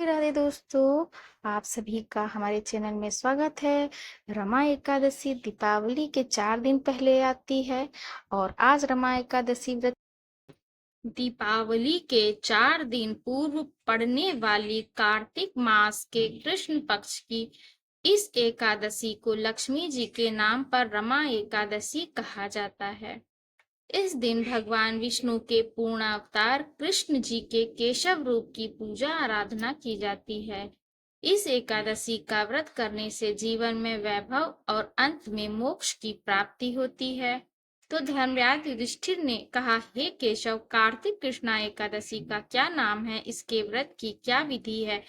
राधे दोस्तों, आप सभी का हमारे चैनल में स्वागत है। रमा एकादशी दीपावली के 4 दिन पहले आती है और आज रमा एकादशी व्रत दीपावली के 4 दिन पूर्व पड़ने वाली कार्तिक मास के कृष्ण पक्ष की इस एकादशी को लक्ष्मी जी के नाम पर रमा एकादशी कहा जाता है। इस दिन भगवान विष्णु के पूर्ण अवतार कृष्ण जी के केशव रूप की पूजा आराधना की जाती है। इस एकादशी का व्रत करने से जीवन में वैभव और अंत में मोक्ष की प्राप्ति होती है। तो धर्मराज युधिष्ठिर ने कहा, हे केशव, कार्तिक कृष्णा एकादशी का क्या नाम है, इसके व्रत की क्या विधि है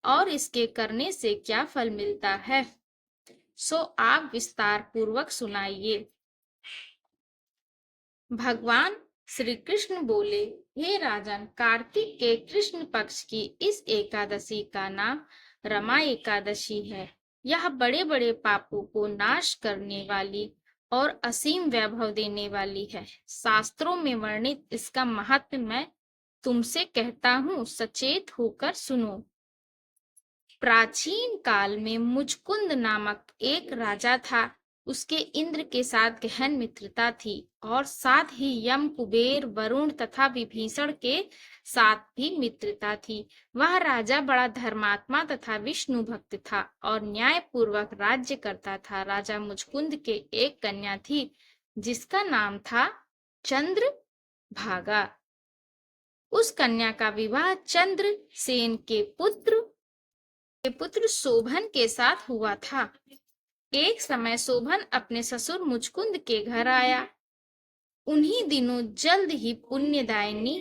और इसके करने से क्या फल मिलता है, सो आप विस्तार पूर्वक सुनाइए। भगवान श्री कृष्ण बोले, हे राजन, कार्तिक के कृष्ण पक्ष की इस एकादशी का नाम रमा एकादशी है। यह बड़े बड़े पापों को नाश करने वाली और असीम वैभव देने वाली है। शास्त्रों में वर्णित इसका महत्व मैं तुमसे कहता हूँ, सचेत होकर सुनो। प्राचीन काल में मुचकुंद नामक एक राजा था। उसके इंद्र के साथ गहन मित्रता थी और साथ ही यम, कुबेर, वरुण तथा विभीषण के साथ भी मित्रता थी। वह राजा बड़ा धर्मात्मा तथा विष्णु भक्त था और न्याय पूर्वक राज्य करता था। राजा मुचकुंद के एक कन्या थी जिसका नाम था चंद्रभागा। उस कन्या का विवाह चंद्रसेन के पुत्र शोभन के साथ हुआ था। एक समय शोभन अपने ससुर मुचकुंद के घर आया। उन्हीं दिनों जल्द ही पुण्यदायिनी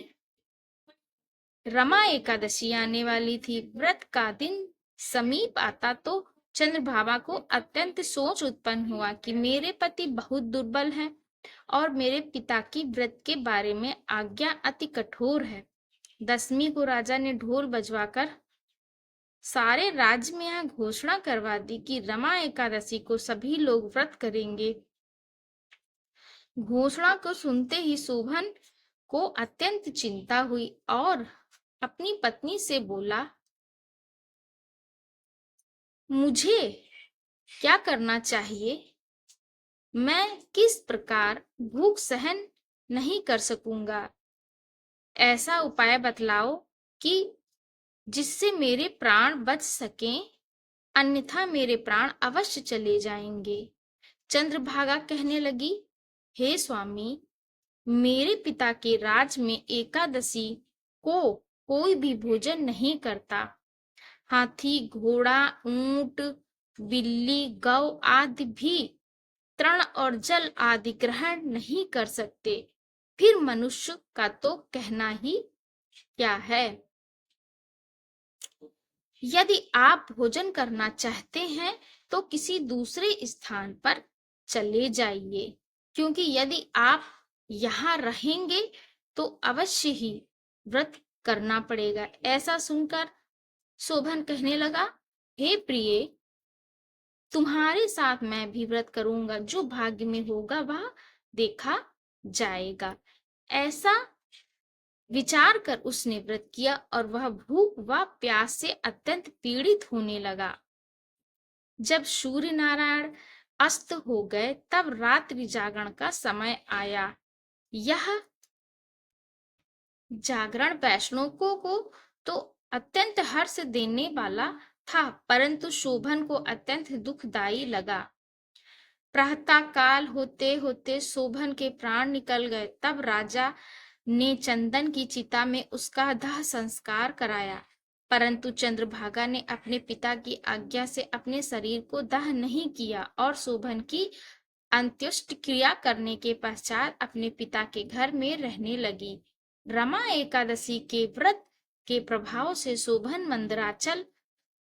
रमा एकादशी आने वाली थी। व्रत का दिन समीप आता तो चंद्रभागा को अत्यंत सोच उत्पन्न हुआ कि मेरे पति बहुत दुर्बल हैं और मेरे पिता की व्रत के बारे में आज्ञा अति कठोर है। दसवीं को राजा ने ढोल बजवाकर सारे राज्य में यह घोषणा करवा दी कि रमा एकादशी को सभी लोग व्रत करेंगे। घोषणा को सुनते ही शोभन को अत्यंत चिंता हुई और अपनी पत्नी से बोला, मुझे क्या करना चाहिए? मैं किस प्रकार भूख सहन नहीं कर सकूंगा? ऐसा उपाय बतलाओ कि जिससे मेरे प्राण बच सकें, अन्यथा मेरे प्राण अवश्य चले जाएंगे। चंद्रभागा कहने लगी, हे स्वामी, मेरे पिता के राज में एकादशी को कोई भी भोजन नहीं करता। हाथी, घोड़ा, ऊंट, बिल्ली, गौ आदि भी तृण और जल आदि ग्रहण नहीं कर सकते। फिर मनुष्य का तो कहना ही क्या है। यदि आप भोजन करना चाहते हैं तो किसी दूसरे स्थान पर चले जाइए, क्योंकि यदि आप यहाँ रहेंगे तो अवश्य ही व्रत करना पड़ेगा। ऐसा सुनकर शोभन कहने लगा, हे प्रिय, तुम्हारे साथ मैं भी व्रत करूंगा। जो भाग्य में होगा वह देखा जाएगा। ऐसा विचार कर उसने व्रत किया और वह भूख व प्यास से अत्यंत पीड़ित होने लगा। जब सूर्य नारायण अस्त हो गए तब रात्रि जागरण का समय आया। यह जागरण वैष्णवों को तो अत्यंत हर्ष देने वाला था, परंतु शोभन को अत्यंत दुखदायी लगा। प्रातः काल होते होते शोभन के प्राण निकल गए। तब राजा ने चंदन की चिता में उसका दाह संस्कार कराया, परंतु चंद्रभागा ने अपने पिता की आज्ञा से अपने शरीर को दाह नहीं किया और शोभन की अंत्येष्टि क्रिया करने के पश्चात अपने पिता के घर में रहने लगी। रमा एकादशी के व्रत के प्रभाव से शोभन मंदराचल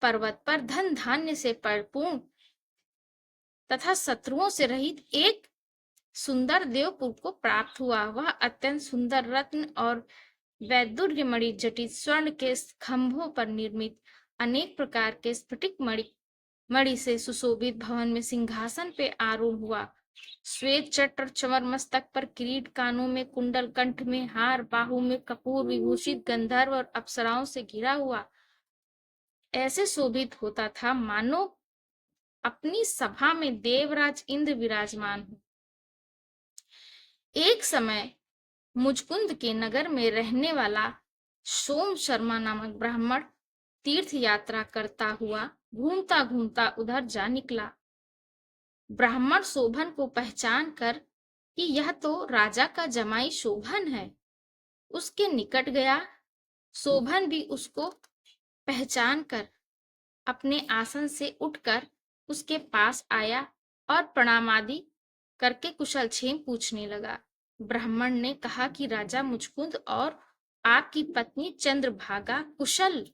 पर्वत पर धन धान्य से परिपूर्ण तथा शत्रुओं से रहित एक सुंदर देवपुर को प्राप्त हुआ। वह अत्यंत सुंदर रत्न और वैदुर्यमणि जटित स्वर्ण के खंभों पर निर्मित अनेक प्रकार के स्फटिक मणि से सुशोभित भवन में सिंहासन पे आरूढ़ हुआ। श्वेत चट्र, चमर, मस्तक पर किरीट, कानों में कुंडल, कंठ में हार, बाहु में कपूर विभूषित, गंधर्व और अप्सराओं से घिरा हुआ ऐसे शोभित होता था मानो अपनी सभा में देवराज इंद्र विराजमान हो। एक समय मुचकुंद के नगर में रहने वाला सोम शर्मा नामक ब्राह्मण तीर्थ यात्रा करता हुआ घूमता घूमता उधर जा निकला। ब्राह्मण शोभन को पहचान कर कि यह तो राजा का जमाई शोभन है, उसके निकट गया। शोभन भी उसको पहचान कर अपने आसन से उठकर उसके पास आया और प्रणाम आदि करके कुशल क्षेम पूछने लगा। ब्राह्मण ने कहा कि राजा मुचकुंद और आपकी पत्नी चंद्रभागा कुशल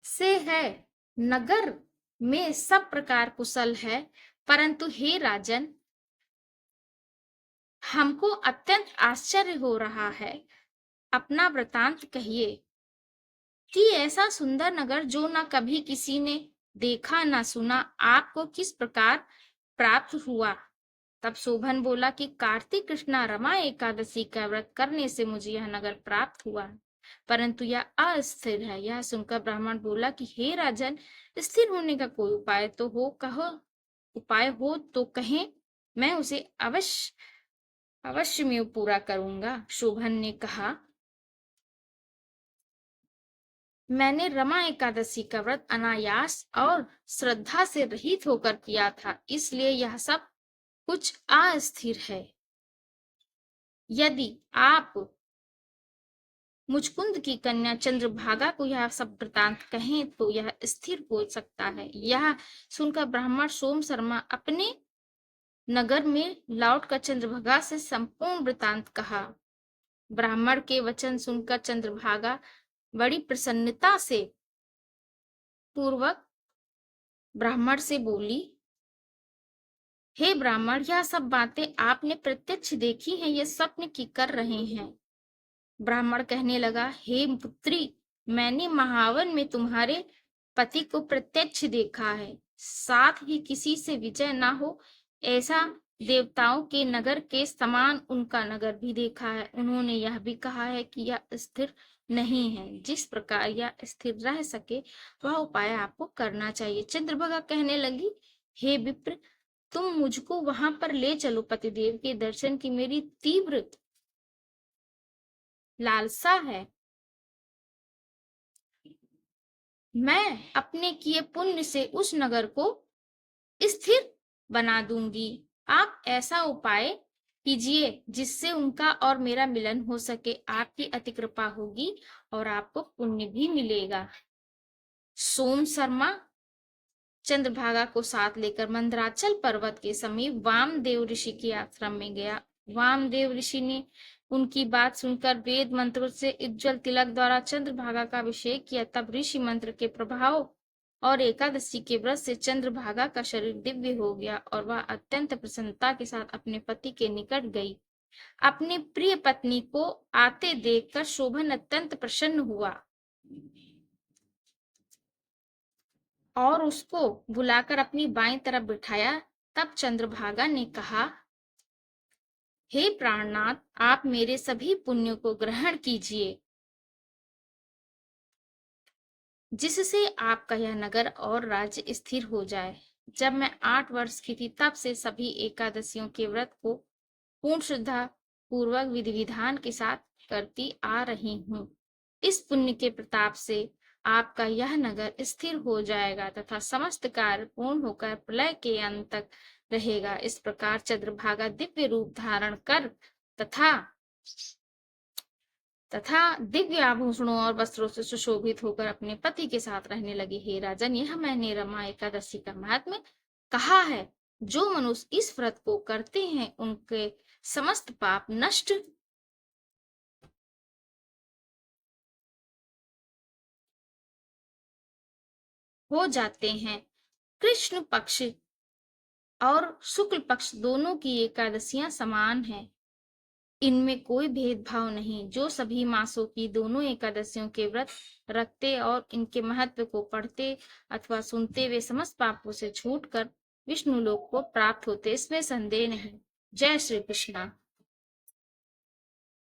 से है। नगर में सब प्रकार कुशल है, परंतु हे राजन, हमको अत्यंत आश्चर्य हो रहा है। अपना वृतांत कहिए कि ऐसा सुंदर नगर जो न कभी किसी ने देखा न सुना, आपको किस प्रकार प्राप्त हुआ। तब शोभन बोला कि कार्तिक कृष्णा रमा एकादशी का व्रत करने से मुझे यह नगर प्राप्त हुआ, परंतु यह अस्थिर है। यह सुनकर ब्राह्मण बोला कि हे राजन, स्थिर होने का कोई उपाय तो हो, कहो। उपाय हो तो कहें, मैं उसे अवश्य में पूरा करूंगा। शोभन ने कहा, मैंने रमा एकादशी का व्रत अनायास और श्रद्धा से रहित होकर किया था, इसलिए यह सब कुछ अस्थिर है। यदि आप मुचकुंद की कन्या चंद्रभागा को यह सब वृतांत कहें तो यह स्थिर हो सकता है। यह सुनकर ब्राह्मण सोम शर्मा अपने नगर में लौटकर चंद्रभागा से संपूर्ण वृतांत कहा। ब्राह्मण के वचन सुनकर चंद्रभागा बड़ी प्रसन्नता से पूर्वक ब्राह्मण से बोली, हे ब्राह्मण, यह सब बातें आपने प्रत्यक्ष देखी हैं, ये स्वप्न की कर रहे हैं। ब्राह्मण कहने लगा, हे पुत्री, मैंने महावन में तुम्हारे पति को प्रत्यक्ष देखा है, साथ ही किसी से विजय ना हो ऐसा देवताओं के नगर के समान उनका नगर भी देखा है। उन्होंने यह भी कहा है कि यह स्थिर नहीं है। जिस प्रकार यह स्थिर रह सके वह उपाय आपको करना चाहिए। चंद्रभागा कहने लगी, हे विप्र, तुम मुझको वहां पर ले चलो। पतिदेव के दर्शन की मेरी तीव्र लालसा है। मैं अपने किए पुण्य से उस नगर को स्थिर बना दूंगी। आप ऐसा उपाय कीजिए जिससे उनका और मेरा मिलन हो सके। आपकी अति कृपा होगी और आपको पुण्य भी मिलेगा। सोम शर्मा चंद्रभागा को साथ लेकर मंदराचल पर्वत के समीप वामदेव ऋषि के आश्रम में गया। वामदेव ऋषि ने उनकी बात सुनकर वेद मंत्रों से उज्जवल तिलक द्वारा चंद्रभागा का अभिषेक किया। तब ऋषि मंत्र के प्रभाव और एकादशी के व्रत से चंद्रभागा का शरीर दिव्य हो गया और वह अत्यंत प्रसन्नता के साथ अपने पति के निकट गई। अपनी प्रिय पत्नी को आते देखकर शोभन अत्यंत प्रसन्न हुआ और उसको बुलाकर अपनी बाईं तरफ बिठाया। तब चंद्रभागा ने कहा, हे प्राणनाथ, आप मेरे सभी पुण्यों को ग्रहण कीजिए, जिससे आपका यह नगर और राज्य स्थिर हो जाए। जब मैं 8 वर्ष की थी तब से सभी एकादशियों के व्रत को पूर्ण श्रद्धा पूर्वक विधि विधान के साथ करती आ रही हूँ। इस पुण्य के प्रताप से आपका यह नगर स्थिर हो जाएगा तथा समस्त कार्य पूर्ण होकर प्रलय के अंत तक रहेगा। इस प्रकार चंद्रभागा दिव्य रूप धारण कर तथा दिव्य आभूषणों और वस्त्रों से सुशोभित होकर अपने पति के साथ रहने लगी। हे राजन, यह मैंने रमा एकादशी का महात्म्य कहा है। जो मनुष्य इस व्रत को करते हैं उनके समस्त पाप नष्ट हो जाते हैं। कृष्ण पक्ष और शुक्ल पक्ष दोनों की एकादशियां समान हैं, इनमें कोई भेदभाव नहीं। जो सभी मासों की दोनों एकादशियों के व्रत रखते और इनके महत्व को पढ़ते अथवा सुनते, वे समस्त पापों से छूटकर विष्णु लोक को प्राप्त होते, इसमें संदेह नहीं। जय श्री कृष्णा।